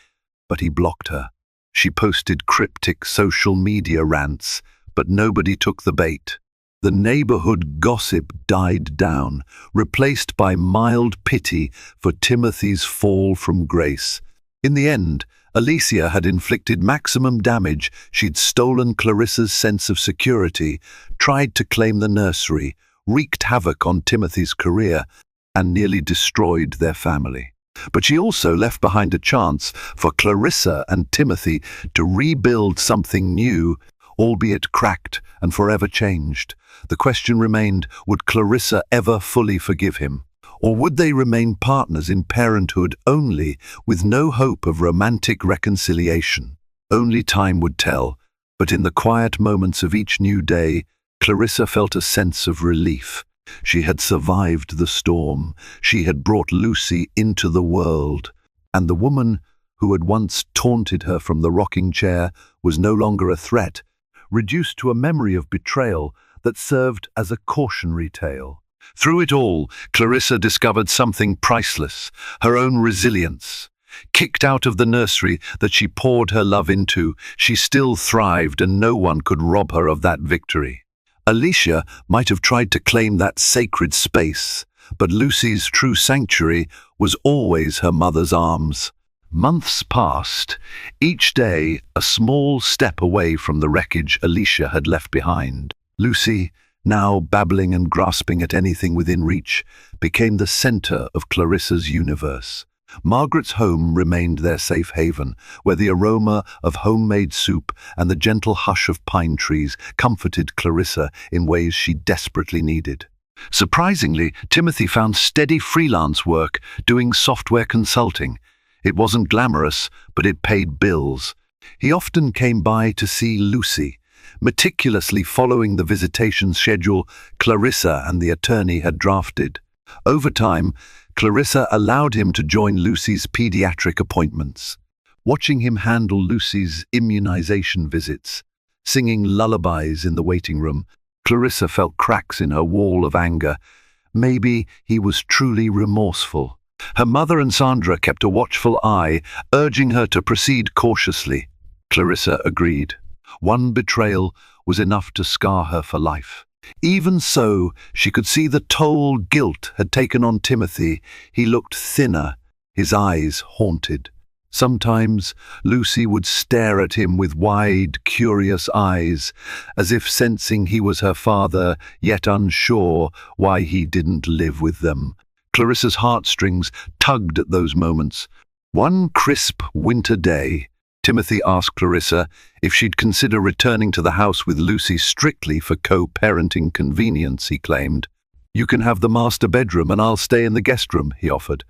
but he blocked her. She posted cryptic social media rants, but nobody took the bait. The neighborhood gossip died down, replaced by mild pity for Timothy's fall from grace. In the end, Alicia had inflicted maximum damage. She'd stolen Clarissa's sense of security, tried to claim the nursery, wreaked havoc on Timothy's career, and nearly destroyed their family. But she also left behind a chance for Clarissa and Timothy to rebuild something new, albeit cracked and forever changed. The question remained, would Clarissa ever fully forgive him? Or would they remain partners in parenthood only, with no hope of romantic reconciliation? Only time would tell, but in the quiet moments of each new day, Clarissa felt a sense of relief. She had survived the storm. She had brought Lucy into the world. And the woman who had once taunted her from the rocking chair was no longer a threat, reduced to a memory of betrayal that served as a cautionary tale. Through it all, Clarissa discovered something priceless, her own resilience. Kicked out of the nursery that she poured her love into, she still thrived, and no one could rob her of that victory. Alicia might have tried to claim that sacred space, but Lucy's true sanctuary was always her mother's arms. Months passed, each day a small step away from the wreckage Alicia had left behind. Lucy, now babbling and grasping at anything within reach, became the center of Clarissa's universe. Margaret's home remained their safe haven, where the aroma of homemade soup and the gentle hush of pine trees comforted Clarissa in ways she desperately needed. Surprisingly, Timothy found steady freelance work doing software consulting. It wasn't glamorous, but it paid bills. He often came by to see Lucy, meticulously following the visitation schedule Clarissa and the attorney had drafted. Over time, Clarissa allowed him to join Lucy's pediatric appointments. Watching him handle Lucy's immunization visits, singing lullabies in the waiting room, Clarissa felt cracks in her wall of anger. Maybe he was truly remorseful. Her mother and Sandra kept a watchful eye, urging her to proceed cautiously. Clarissa agreed. One betrayal was enough to scar her for life. Even so, she could see the toll guilt had taken on Timothy. He looked thinner, his eyes haunted. Sometimes Lucy would stare at him with wide, curious eyes, as if sensing he was her father, yet unsure why he didn't live with them. Clarissa's heartstrings tugged at those moments. One crisp winter day, Timothy asked Clarissa if she'd consider returning to the house with Lucy strictly for co-parenting convenience, he claimed. "You can have the master bedroom and I'll stay in the guest room," he offered.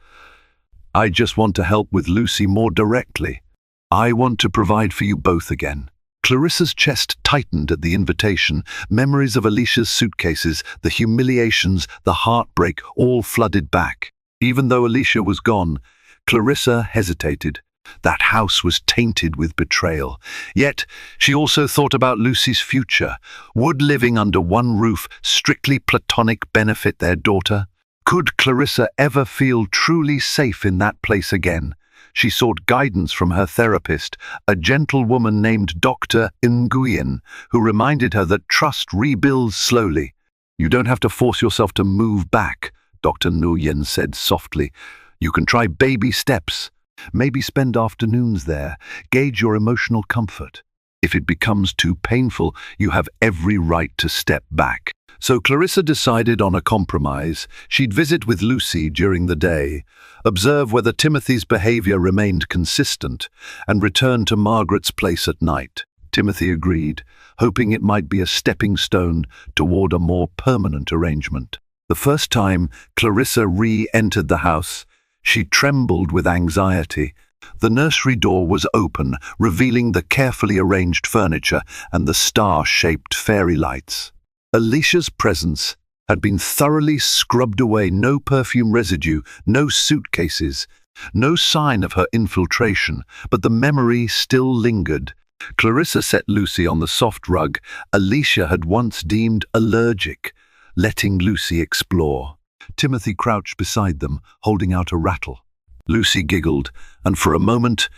"I just want to help with Lucy more directly. I want to provide for you both again." Clarissa's chest tightened at the invitation. Memories of Alicia's suitcases, the humiliations, the heartbreak, all flooded back. Even though Alicia was gone, Clarissa hesitated. That house was tainted with betrayal. Yet, she also thought about Lucy's future. Would living under one roof, strictly platonic, benefit their daughter? Could Clarissa ever feel truly safe in that place again? She sought guidance from her therapist, a gentle woman named Dr. Nguyen, who reminded her that trust rebuilds slowly. "You don't have to force yourself to move back," Dr. Nguyen said softly. "You can try baby steps. Maybe spend afternoons there. Gauge your emotional comfort. If it becomes too painful, you have every right to step back." So Clarissa decided on a compromise. She'd visit with Lucy during the day, observe whether Timothy's behavior remained consistent, and return to Margaret's place at night. Timothy agreed, hoping it might be a stepping stone toward a more permanent arrangement. The first time Clarissa re-entered the house, she trembled with anxiety. The nursery door was open, revealing the carefully arranged furniture and the star-shaped fairy lights. Alicia's presence had been thoroughly scrubbed away. No perfume residue, no suitcases, no sign of her infiltration, but the memory still lingered. Clarissa set Lucy on the soft rug Alicia had once deemed allergic, letting Lucy explore. Timothy crouched beside them, holding out a rattle. Lucy giggled, and for a moment,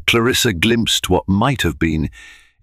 Clarissa glimpsed what might have been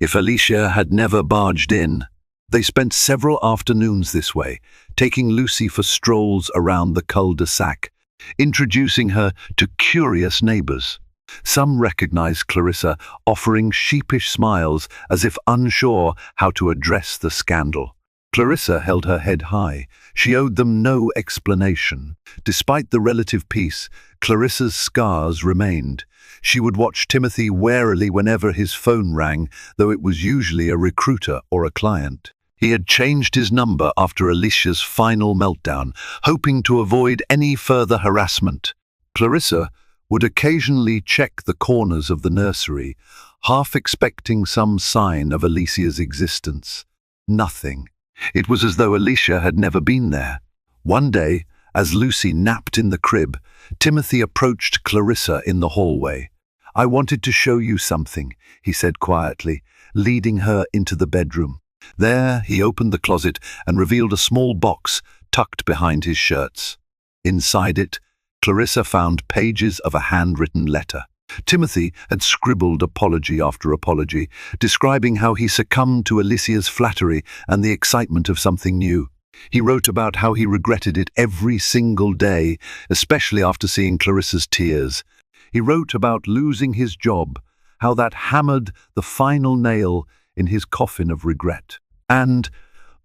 if Alicia had never barged in. They spent several afternoons this way, taking Lucy for strolls around the cul-de-sac, introducing her to curious neighbors. Some recognized Clarissa, offering sheepish smiles as if unsure how to address the scandal. Clarissa held her head high. She owed them no explanation. Despite the relative peace, Clarissa's scars remained. She would watch Timothy warily whenever his phone rang, though it was usually a recruiter or a client. He had changed his number after Alicia's final meltdown, hoping to avoid any further harassment. Clarissa would occasionally check the corners of the nursery, half expecting some sign of Alicia's existence. Nothing. It was as though Alicia had never been there. One day, as Lucy napped in the crib, Timothy approached Clarissa in the hallway. "I wanted to show you something," he said quietly, leading her into the bedroom. There, he opened the closet and revealed a small box tucked behind his shirts. Inside it, Clarissa found pages of a handwritten letter. Timothy had scribbled apology after apology, describing how he succumbed to Alicia's flattery and the excitement of something new. He wrote about how he regretted it every single day, especially after seeing Clarissa's tears. He wrote about losing his job, how that hammered the final nail in his coffin of regret. And,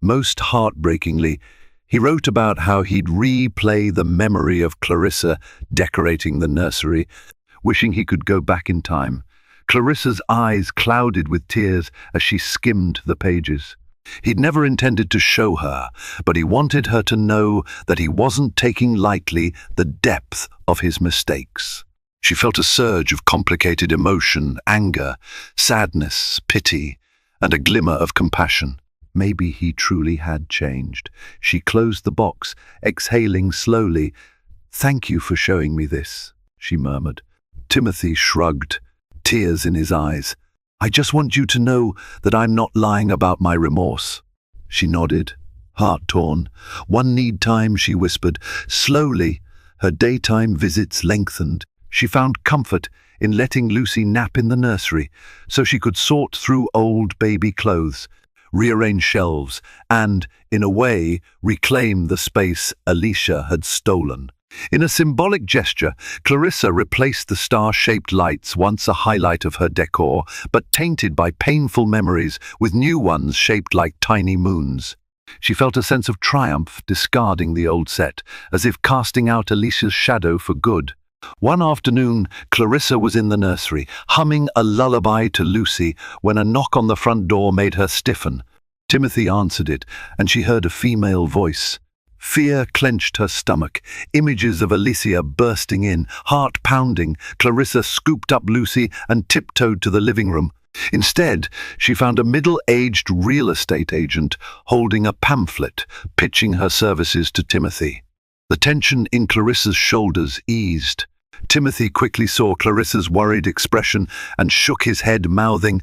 most heartbreakingly, he wrote about how he'd replay the memory of Clarissa decorating the nursery, wishing he could go back in time. Clarissa's eyes clouded with tears as she skimmed the pages. He'd never intended to show her, but he wanted her to know that he wasn't taking lightly the depth of his mistakes. She felt a surge of complicated emotion, anger, sadness, pity, and a glimmer of compassion. Maybe he truly had changed. She closed the box, exhaling slowly. "Thank you for showing me this," she murmured. Timothy shrugged, tears in his eyes. "I just want you to know that I'm not lying about my remorse." She nodded, heart torn. "One need time," she whispered. Slowly, her daytime visits lengthened. She found comfort in letting Lucy nap in the nursery so she could sort through old baby clothes, rearrange shelves, and, in a way, reclaim the space Alicia had stolen. In a symbolic gesture, Clarissa replaced the star-shaped lights, once a highlight of her decor, but tainted by painful memories, with new ones shaped like tiny moons. She felt a sense of triumph discarding the old set, as if casting out Alicia's shadow for good. One afternoon, Clarissa was in the nursery, humming a lullaby to Lucy, when a knock on the front door made her stiffen. Timothy answered it, and she heard a female voice. Fear clenched her stomach. Images of Alicia bursting in, heart pounding. Clarissa scooped up Lucy and tiptoed to the living room. Instead, she found a middle-aged real estate agent holding a pamphlet, pitching her services to Timothy. The tension in Clarissa's shoulders eased. Timothy quickly saw Clarissa's worried expression and shook his head, mouthing,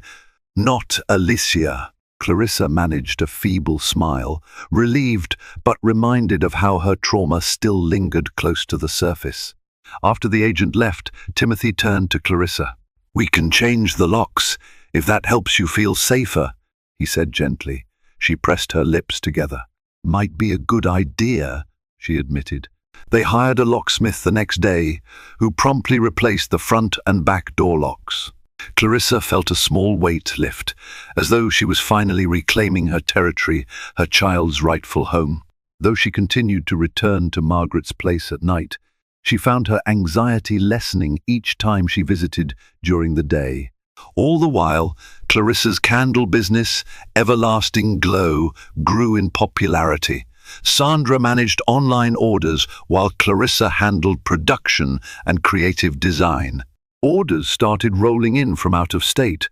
"Not Alicia." Clarissa managed a feeble smile, relieved but reminded of how her trauma still lingered close to the surface. After the agent left, Timothy turned to Clarissa. "We can change the locks, if that helps you feel safer," he said gently. She pressed her lips together. "Might be a good idea," she admitted. They hired a locksmith the next day, who promptly replaced the front and back door locks. Clarissa felt a small weight lift, as though she was finally reclaiming her territory, her child's rightful home. Though she continued to return to Margaret's place at night, she found her anxiety lessening each time she visited during the day. All the while, Clarissa's candle business, Everlasting Glow, grew in popularity. Sandra managed online orders while Clarissa handled production and creative design. Orders started rolling in from out of state.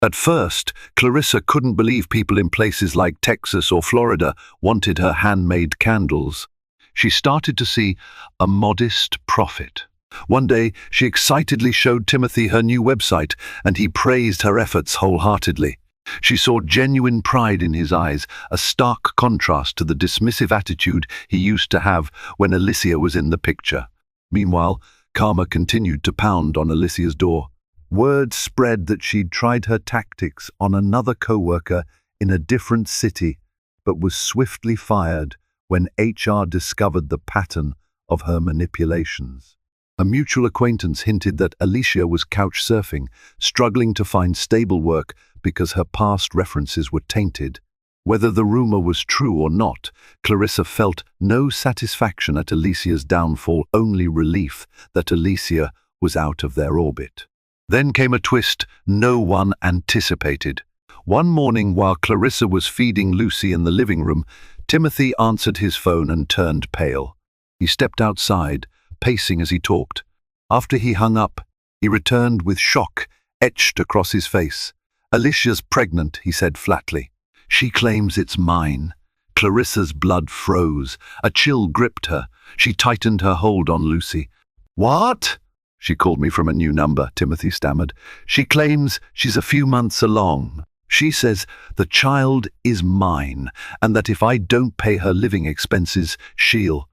At first, Clarissa couldn't believe people in places like Texas or Florida wanted her handmade candles. She started to see a modest profit. One day, she excitedly showed Timothy her new website, and he praised her efforts wholeheartedly. She saw genuine pride in his eyes, a stark contrast to the dismissive attitude he used to have when Alicia was in the picture. Meanwhile, Karma continued to pound on Alicia's door. Word spread that she'd tried her tactics on another co-worker in a different city, but was swiftly fired when HR discovered the pattern of her manipulations. A mutual acquaintance hinted that Alicia was couch surfing, struggling to find stable work because her past references were tainted. Whether the rumor was true or not, Clarissa felt no satisfaction at Alicia's downfall, only relief that Alicia was out of their orbit. Then came a twist no one anticipated. One morning, while Clarissa was feeding Lucy in the living room, Timothy answered his phone and turned pale. He stepped outside, pacing as he talked. After he hung up, he returned with shock etched across his face. "Alicia's pregnant," he said flatly. "She claims it's mine." Clarissa's blood froze. A chill gripped her. She tightened her hold on Lucy. "What?" "She called me from a new number," Timothy stammered. "She claims she's a few months along. She says the child is mine, and that if I don't pay her living expenses, she'll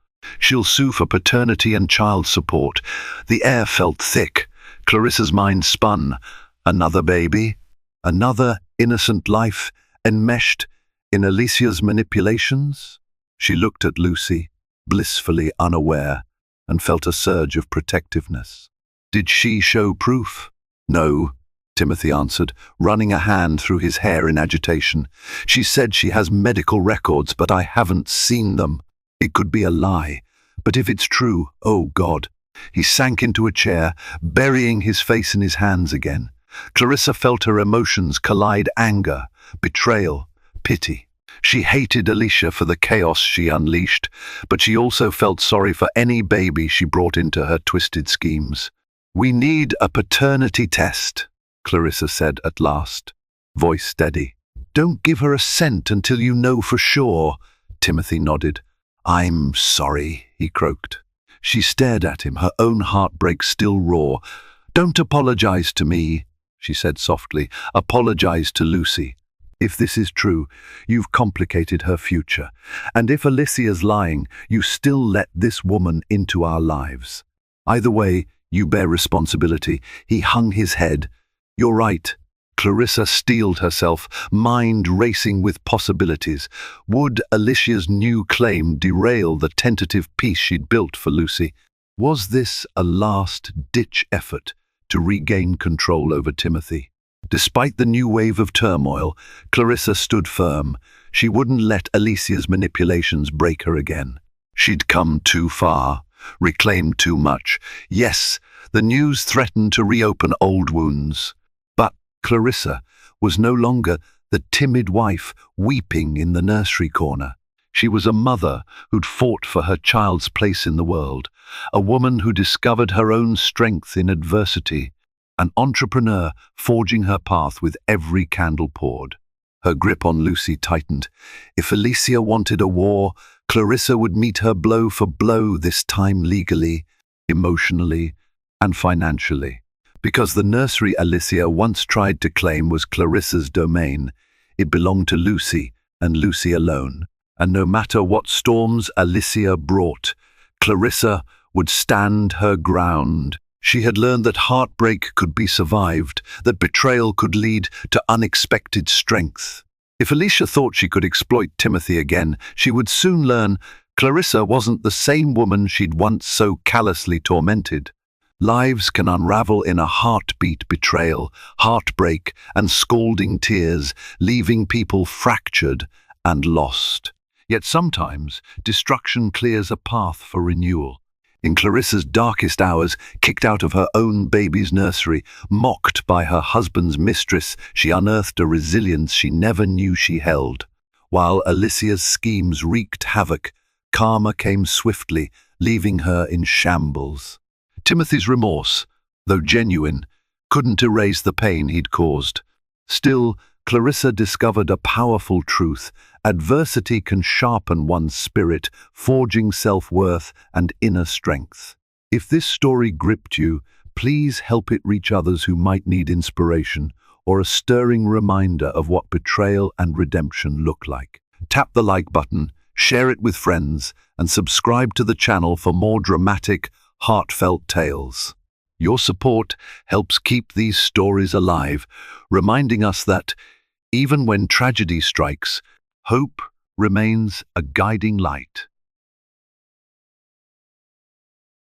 sue for paternity and child support." The air felt thick. Clarissa's mind spun. Another baby? Another innocent life enmeshed in Alicia's manipulations? She looked at Lucy, blissfully unaware, and felt a surge of protectiveness. Did she show proof? "No," Timothy answered, running a hand through his hair in agitation. "She said she has medical records, but I haven't seen them. It could be a lie. But if it's true, oh God." He sank into a chair, burying his face in his hands again. Clarissa felt her emotions collide: anger, betrayal, pity. She hated Alicia for the chaos she unleashed, but she also felt sorry for any baby she brought into her twisted schemes. "We need a paternity test," Clarissa said at last, voice steady. "Don't give her a cent until you know for sure," Timothy nodded. "I'm sorry," he croaked. She stared at him, her own heartbreak still raw. "Don't apologize to me," she said softly. "Apologize to Lucy. If this is true, you've complicated her future. And if Alicia's lying, you still let this woman into our lives. Either way, you bear responsibility." He hung his head. "You're right." Clarissa steeled herself, mind racing with possibilities. Would Alicia's new claim derail the tentative peace she'd built for Lucy? Was this a last-ditch effort to regain control over Timothy? Despite the new wave of turmoil, Clarissa stood firm. She wouldn't let Alicia's manipulations break her again. She'd come too far, reclaimed too much. Yes, the news threatened to reopen old wounds. But Clarissa was no longer the timid wife weeping in the nursery corner. She was a mother who'd fought for her child's place in the world, a woman who discovered her own strength in adversity, an entrepreneur forging her path with every candle poured. Her grip on Lucy tightened. If Alicia wanted a war, Clarissa would meet her blow for blow, this time legally, emotionally, and financially. Because the nursery Alicia once tried to claim was Clarissa's domain, it belonged to Lucy, and Lucy alone. And no matter what storms Alicia brought, Clarissa would stand her ground. She had learned that heartbreak could be survived, that betrayal could lead to unexpected strength. If Alicia thought she could exploit Timothy again, she would soon learn Clarissa wasn't the same woman she'd once so callously tormented. Lives can unravel in a heartbeat betrayal, heartbreak, and scalding tears, leaving people fractured and lost. Yet sometimes, destruction clears a path for renewal. In Clarissa's darkest hours, kicked out of her own baby's nursery, mocked by her husband's mistress, she unearthed a resilience she never knew she held. While Alicia's schemes wreaked havoc, karma came swiftly, leaving her in shambles. Timothy's remorse, though genuine, couldn't erase the pain he'd caused. Still, Clarissa discovered a powerful truth. Adversity can sharpen one's spirit, forging self-worth and inner strength. If this story gripped you, please help it reach others who might need inspiration or a stirring reminder of what betrayal and redemption look like. Tap the like button, share it with friends, and subscribe to the channel for more dramatic, heartfelt tales. Your support helps keep these stories alive, reminding us that, even when tragedy strikes, hope remains a guiding light.